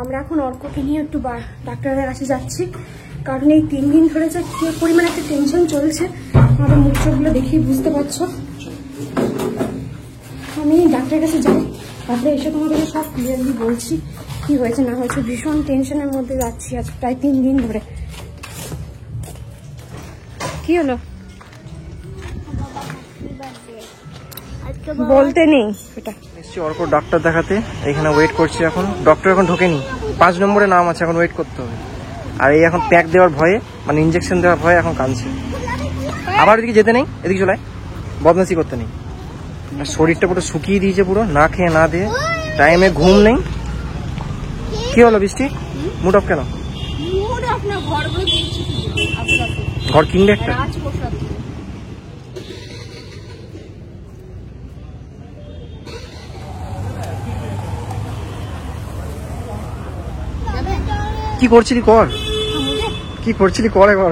আমরা এখন অর্ককে নিয়ে একটু ডাক্তারের কাছে যাচ্ছি, কারণ এই 3 দিন ধরে যে কি পরিমাণে একটা টেনশন চলছে আমাদের মুখ চোখগুলো দেখেই বুঝতে পারছো। আমি ডাক্তারের কাছে যাই, তারপরে এসে তোমাদেরকে সব ক্লিয়ারলি বলছি কি হয়েছে না হয়েছে। ভীষণ টেনশনের মধ্যে যাচ্ছি আজ প্রায় 3 দিন ধরে। কি হলো বলতে নেই এটা। নিশ্চয়ই অর্ক ডাক্তার দেখাতে এখানে ওয়েট করছি এখন। ডক্টর এখন ঢোকেনি, 5 নম্বরে নাম আছে, এখন ওয়েট করতে হবে। আর এই এখন প্যাক দেওয়ার ভয়ে, মানে ইঞ্জেকশন দেওয়ার ভয়ে এখন কাঁদছে। আবার এদিকে যেতে নেই, এদিকে চলে বদমাশি করতে নেই। আর শরীরটা পুরো শুকিয়ে দিয়েছে, পুরো না খেয়ে না দিয়ে, টাইমে ঘুম নেই। কি হলো বৃষ্টি, মুড অফ কেন? ঘর কিনবে একটা? কি করছিলি কর, কি করছিলি কর একবার।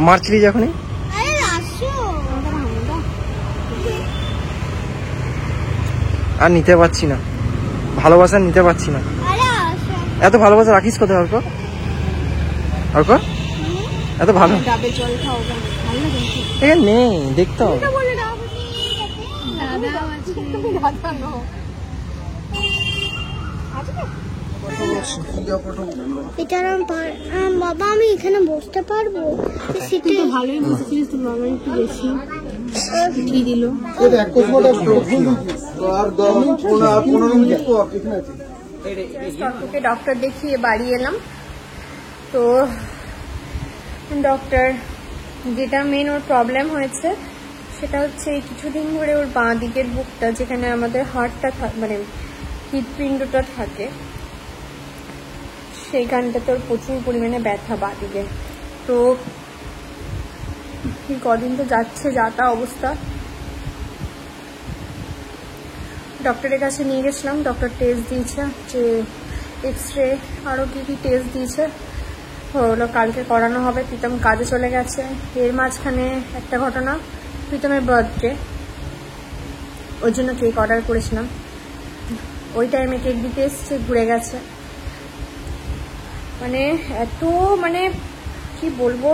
মারছিলি যখনই। আর নিতে পারছি না ভালোবাসা, নিতে পারছি না। এত ভালোবাসা রাখিস কোথায় অর্ক? অর্ক এত ভালো এখানে নেই, দেখতে হবে। বাবা আমি এখানে বসতে পারবো? ভালোই বসেছিলিস তো বাবা, একটু বেশি কি দিল। ডক্টর দেখিয়ে বাড়ি এলাম। তো ডক্টর যেটা মেন ওর প্রবলেম হয়েছে সেটা হচ্ছে এই কিছুদিন ধরে ওর বাঁ দিকের বুকটা, যেখানে আমাদের হার্টটা মানে হৃদপিণ্ডটা থাকে, সেইখানটাতে ওর প্রচুর পরিমাণে ব্যথা বাঁ দিকে। তো কদিন তো যাচ্ছে যাতা অবস্থা। ডক্টরের কাছে নিয়ে গেছিলাম, ডক্টর টেস্ট দিয়েছে, যে এক্সরে আরও কি টেস্ট দিয়েছে, হলো কালকে করানো হবে। প্রীতম কাজে চলে গেছে। এর মাঝখানে একটা ঘটনা, প্রীতমের বার্থডে, ওই জন্য কেক অর্ডার করেছিলাম। ওই টাইমে কেক দিতে এসছে, ঘুরে গেছে। মানে এত মানে কি বলবো,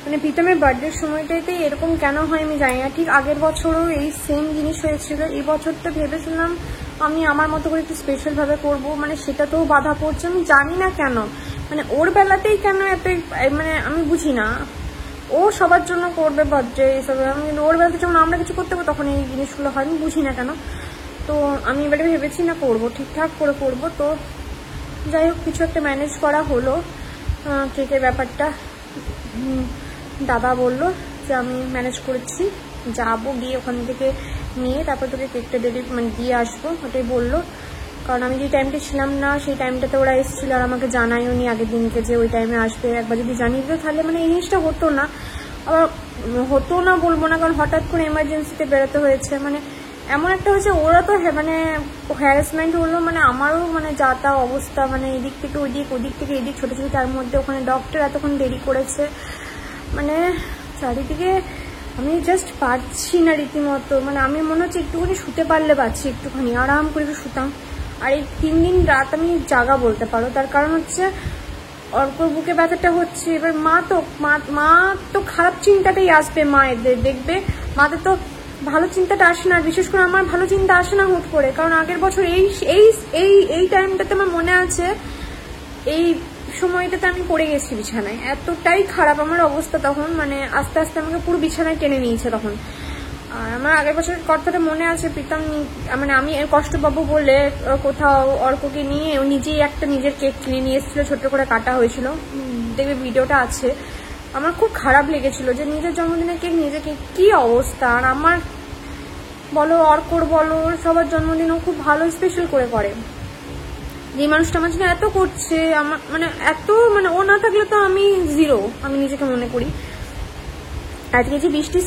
মানে প্রীতমের বার্থডের সময়টাতে এরকম কেন হয় আমি জানি না। ঠিক আগের বছরও এই সেম জিনিস হয়েছিল। এই বছরটা ভেবেছিলাম আমি আমার মতো করে একটু স্পেশালভাবে করবো, মানে সেটাতেও বাধা পড়ছে। আমি জানি না কেন, মানে ওর বেলাতেই কেন এত, মানে আমি বুঝি না। ও সবার জন্য করবে বার্থডে এইসব, কিন্তু ওর বেলাতে যখন আমরা কিছু করতে পারবো তখন এই জিনিসগুলো হয়, আমি বুঝি না কেন। তো আমি এবারে ভেবেছি না করবো, ঠিকঠাক করে করবো। তো যাই হোক কিছু একটা ম্যানেজ করা হলো কেকের ব্যাপারটা। দাদা বললো যে আমি ম্যানেজ করেছি, যাবো, গিয়ে ওখান থেকে নিয়ে তারপর তোকে কেকটা মানে দিয়ে আসবো, ওটাই বললো। কারণ আমি যে টাইমটা ছিলাম না সেই টাইমটাতে ওরা এসেছিলো, আর আমাকে জানাইও নি আগের দিনকে যে ওই টাইমে আসবে। একবার যদি জানিয়ে দিত তাহলে মানে এই জিনিসটা হতো না। আবার হতো না বলবো না, কারণ হঠাৎ করে এমার্জেন্সিতে বেরোতে হয়েছে। মানে এমন একটা হয়েছে, ওরা তো মানে হ্যারাসমেন্ট হলো, মানে আমারও মানে যা তা অবস্থা, মানে এদিক থেকে ওদিক, ওদিক থেকে এদিক, ছোটো ছোটো, তার মধ্যে ওখানে ডক্টর এতক্ষণ দেরি করেছে। মানে চারিদিকে আমি জাস্ট পারছি না রীতিমতো। মানে আমি মনে হচ্ছে একটুখানি শুতে পারলে পারছি, একটুখানি আরাম করে একটু শুতাম। আর এই 3 দিন রাত আমি জাগা বলতে পারো, তার কারণ হচ্ছে অর্কর বুকে ব্যথাটা হচ্ছে। এবার মা তো খারাপ চিন্তাটাই আসবে, মায়েদের দেখবে, মাদের তো ভালো চিন্তাটা আসে না। বিশেষ করে আমার ভালো চিন্তা আসে না হুট করে, কারণ আগের বছর এই টাইমটাতে আমার মনে আছে, এই সময়টাতে আমি পড়ে গেছি বিছানায়। এতটাই খারাপ আমার অবস্থা তখন, মানে আস্তে আস্তে আমাকে পুরো বিছানায় টেনে নিয়েছে তখন। আর আমার আগের বছরের কথাটা মনে আছে, প্রীতম মানে আমি কষ্ট পাবো বলে কোথাও অর্ককে নিয়ে ও নিজেই একটা নিজের কেক কিনে নিয়ে এসেছিল, ছোট করে কাটা হয়েছিল, দেখবে ভিডিওটা আছে। আমার খুব খারাপ লেগেছিল যে নিজের জন্মদিনের কেক নিজেকে, কি অবস্থা। আর আমার বলো, অর্কর বলো, সবার জন্মদিনও খুব ভালো স্পেশাল করে। যে মানুষটা আমার জন্য এত করছে, আমার মানে এত, মানে ও না থাকলে তো আমি জিরো, আমি নিজেকে মনে করি। আজকে যে বৃষ্টি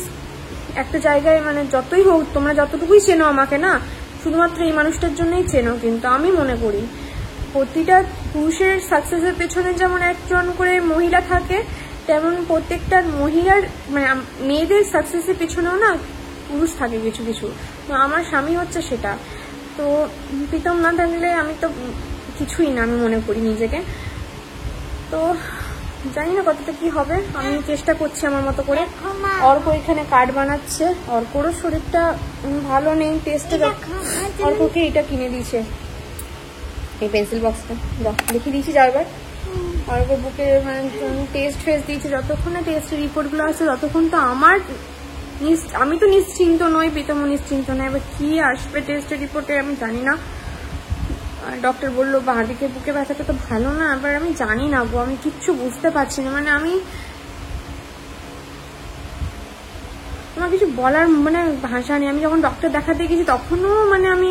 একটা জায়গায়, মানে যতই হোক, তোমরা যতটুকুই চেনো আমাকে না, শুধুমাত্র এই মানুষটার জন্যই চেনো। কিন্তু আমি মনে করি প্রতিটা পুরুষের সাকসেসের পেছনে যেমন একজন করে মহিলা থাকে, তেমন প্রত্যেকটা মহিলার মানে মেয়েদের সাকসেসের পেছনেও না পুরুষ থাকে কিছু কিছু। তো আমার স্বামী হচ্ছে সেটা। তো প্রীতম না থাকলে আমি তো কিছুই না আমি মনে করি নিজেকে। তো জানি না কতটা কি হবে, আমি চেষ্টা করছি আমার মতো করে। অর্ক এখানে কার্ড বানাচ্ছে, অর্করও শরীরটা ভালো নেই। টেস্টে অর্ককে এটা কিনে দিয়েছে, এই পেন্সিল বক্সটা দেখিয়ে দিয়েছি যারবার। অর্ক বুকে মানে টেস্ট ফেস দিয়েছে, যতক্ষণ না টেস্টের রিপোর্টগুলো আসছে ততক্ষণ তো আমি তো নিশ্চিন্ত নই, প্রীতমও নিশ্চিন্ত নয়। এবার কি আসবে টেস্টের রিপোর্টে আমি জানি না। ডক্টর বললো বাঁ দিকে বুকে ব্যথাটা তো ভালো না, এবার আমি জানি না গো, আমি কিচ্ছু বুঝতে পারছি না। মানে আমার কিছু বলার মানে ভাষা নেই। আমি যখন ডক্টর দেখাতে গেছি তখনও মানে আমি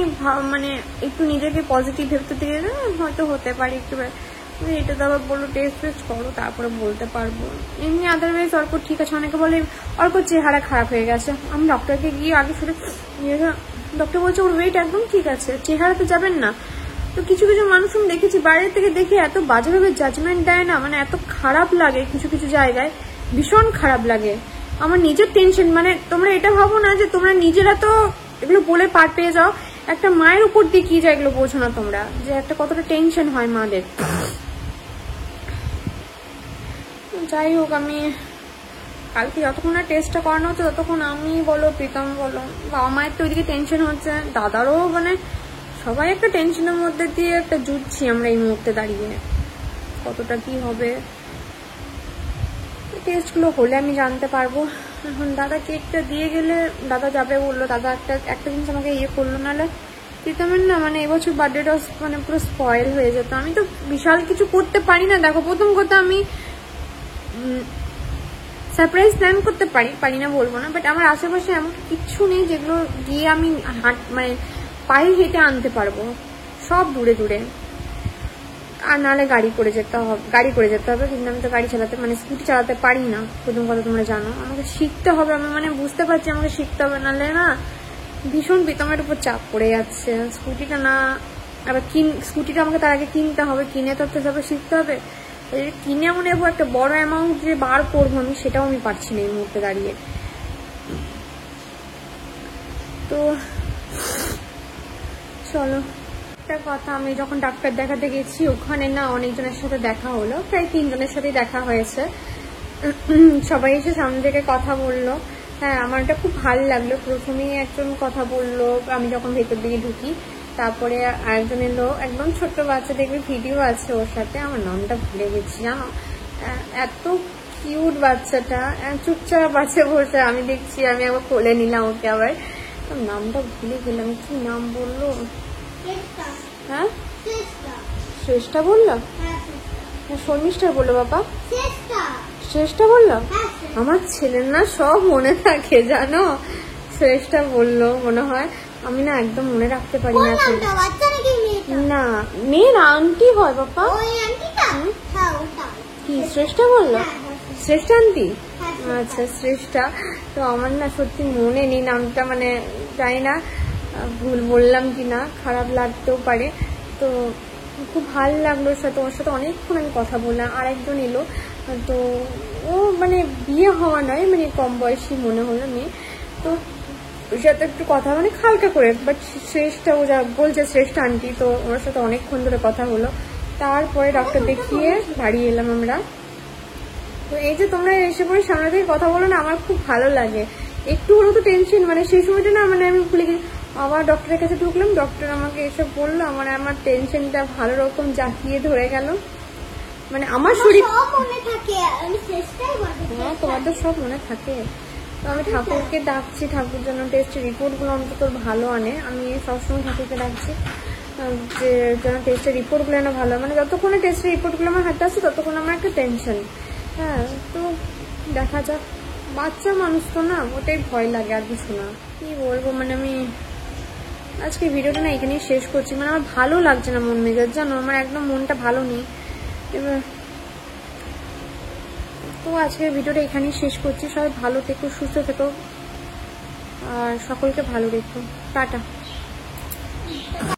মানে একটু নিজেকে পজিটিভ ভেবতে থেকে হয়তো হতে পারি একটু, এটা তো আবার বললো টেস্ট করো তারপরে বলতে পারবো। এমনি আদারওয়াইজ অর্ক ঠিক আছে। অনেকে বলে অর্ক চেহারা খারাপ হয়ে গেছে। আমি ডক্টরকে গিয়ে আগে শুনে ডক্টর বলছে ওর ওয়েট একদম ঠিক আছে, চেহারা তো যাবেন না। তো কিছু কিছু মানুষ আমি দেখেছি বাইরে থেকে দেখে এত বাজেভাবে জাজমেন্ট দেয় না, মানে এত খারাপ লাগে কিছু কিছু জায়গায়, ভীষণ খারাপ লাগে। আমার নিজের টেনশন, মানে তোমরা এটা ভাবো না যে তোমরা নিজেরা তো এগুলো বলে পার পেয়ে যাও, একটা মায়ের উপর দিয়ে কি যায় এগুলো বোঝো না তোমরা, যে একটা কতটা টেনশন হয় মাদের। যাই হোক, আমি কালকে যতক্ষণ না টেস্টটা করানো হচ্ছে ততক্ষণ আমি বলো প্রীতম বলো বাবা মায়ের তো ওইদিকে টেনশন হচ্ছে, দাদারও মানে সবাই একটা টেনশনের মধ্যে দিয়ে একটা জুটছি আমরা এই মুহূর্তে দাঁড়িয়ে। কতটা কি হবে টেস্টগুলো হলে আমি জানতে পারবো। এখন দাদা কেকটা দিয়ে গেলে দাদা যাবে বললো, দাদা একটা জিনিস আমাকে করলো, নাহলে প্রীতমের না মানে এবছর বার্থডেটা মানে পুরো স্পয়েল হয়ে যেত। আমি তো বিশাল কিছু করতে পারি না। দেখো প্রথম কথা আমি সারপ্রাইজ প্ল্যান করতে পারি না বলবো না, বাট আমার আশেপাশে এমন কিছু নেই যেগুলো গিয়ে আমি মানে পায়ে হেঁটে আনতে পারবো, সব দূরে দূরে। আর নাহলে গাড়ি করে যেতে হবে, কিন্তু আমি তো গাড়ি চালাতে মানে স্কুটি চালাতে পারি না, প্রথম কথা তোমরা জানো। আমাকে শিখতে হবে, আমি মানে বুঝতে পারছি আমাকে শিখতে হবে, নাহলে না ভীষণ প্রীতমের উপর চাপ পড়ে যাচ্ছে। স্কুটিটা না আবার স্কুটিটা আমাকে তার আগে কিনতে হবে, কিনে তো সবে শিখতে হবে। কিনে মনে নেবো একটা বড় অ্যামাউন্ট যে বার করবো আমি, সেটাও আমি পারছি না এই মুহূর্তে দাঁড়িয়ে। তো চলো, একটা কথা, আমি যখন ডাক্তার দেখাতে গেছি ওখানে না অনেকজনের সাথে দেখা হলো, প্রায় 3 জনের সাথেই দেখা হয়েছে। সবাই এসে সামনে থেকে কথা বললো। হ্যাঁ, আমার এটা খুব ভালো লাগলো। প্রথমেই একজন কথা বললো আমি যখন ভেতর দিকে ঢুকি, তারপরে আরেকজন এলো, একদম ছোট্ট বাচ্চা, দেখবে ভিডিও আছে ওর সাথে, আমার নামটা ভুলে গেছি জানো। এত কিউট বাচ্চাটা, চুপচাপ আছে বসে, আমি দেখছি, আমি আবার কোলে নিলাম ওকে, আবার নামটা ভুলে গেলাম, কি নাম বললো? হ্যাঁ, শ্রেষ্ঠা বললো, শর্মিষ্ঠা বললো, বাবা শ্রেষ্ঠা বললো। আমার ছেলের না সব মনে থাকে জানো, শ্রেষ্ঠা বললো মনে হয়, আমি না একদম মনে রাখতে পারি না। না, মেয়ের আন্টি হয় বাবা। কি শ্রেষ্ঠা বললো? শ্রেষ্ঠা আন্টি, আচ্ছা শ্রেষ্ঠা। তো আমার না সত্যি মনে নেই নামটা, মানে জানি না ভুল বললাম কি না, খারাপ লাগতেও পারে। তো খুব ভালো লাগলো ওর সাথে অনেকক্ষণ আমি কথা বললাম। আর একজন এলো, তো ও মানে বিয়ে হওয়া নয়, মানে কম বয়সী মনে হলো মেয়ে। তো ওর সাথে একটু কথা মানে হালকা করে, বাট শ্রেষ্ঠা ও যা বলছে শ্রেষ্ঠা আন্টি, তো ওর সাথে অনেকক্ষণ ধরে কথা হলো। তারপরে ডক্টর দেখিয়ে বাড়ি এলাম আমরা। তো এই যে তোমরা এসে পরে সামনে থেকে কথা বলো না, আমার খুব ভালো লাগে। একটু হলো তো টেনশন, মানে সেই সময়টা না মানে আমি ভুলে গেছি। আবার ডক্টরের কাছে ঢুকলাম, ডক্টর আমাকে এসে বললো, আমার টেনশনটা ভালো রকম জাকিয়ে ধরে গেল। মানে আমার শরীর হ্যাঁ, তোমাদের সব মনে থাকে। তো আমি ঠাকুরকে ডাকছি, ঠাকুর যেন টেস্টের রিপোর্টগুলো অন্তত ভালো আনে। আমি সবসময় ঠাকুরকে ডাকছি যে যেন টেস্টের রিপোর্টগুলো না ভালো, মানে যতক্ষণে টেস্টের রিপোর্টগুলো আমার হাতে আসছে ততক্ষণ আমার একটা টেনশন। হ্যাঁ, তো দেখা যাক, বাচ্চা মানুষ তো না, ওটাই ভয় লাগে, আর কিছু না। কি বলবো, মানে আমি আজকে ভিডিওটা না এখানেই শেষ করছি। মানে আমার ভালো লাগছে না মন মেজাজ, জানো, আমার একদম মনটা ভালো নেই। এবার তো আজকের ভিডিওটা এখানেই শেষ করছি। সবাই ভালো থেকো, সুস্থ থেকো, আর সকলকে ভালো রেখো। টাটা।